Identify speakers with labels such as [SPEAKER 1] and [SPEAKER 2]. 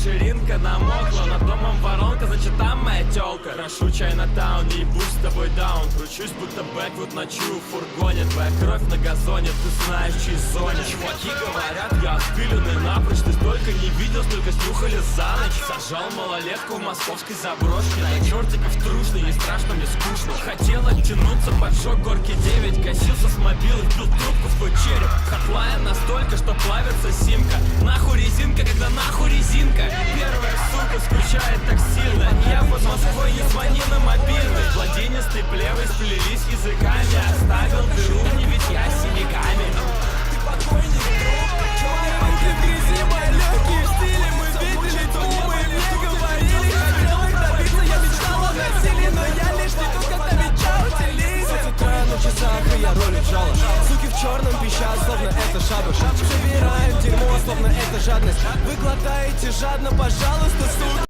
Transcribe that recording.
[SPEAKER 1] ширинка намокла, над домом воронка, значит там моя тёлка. Прошу Чайнатаун, не ебусь с тобой даун. Кручусь, будто Бэквуд ночую в фургоне. Твоя кровь на газоне, ты знаешь, в чьей зоне. Чуваки говорят, я отпиленный напрочь. Ты столько не видел, столько снюхали за ночь. Сажал малолетку в московской заброшке. На чертиков трушный, не страшно, мне скучно. Хотел оттянуться, поджег горки 9. Косился с мобилы, вбил трубку в твой череп. Хатлайн настолько, что плавится симка. Нахуй резинка, когда нахуй резинка. Первая сука скучает так сильно. Я под Москвой, не звони на мобильный. Владенистый плевый сплелись языками. Оставил дыру, не ведь я с синяками. Ты покойник, друг, ты в грязи, мои легкие в стиле. Мы видели думы, мне говорили. Хотел их добиться, я мечтал о насилии. Но я лишь не тут, когда мечтал телевизор. 5 утра на часах, и я ролик жало. Суки в черном пищат, словно это шабаш. Собираем дерьмо, словно это жадность. Вы глотаете жадно, пожалуйста, сука.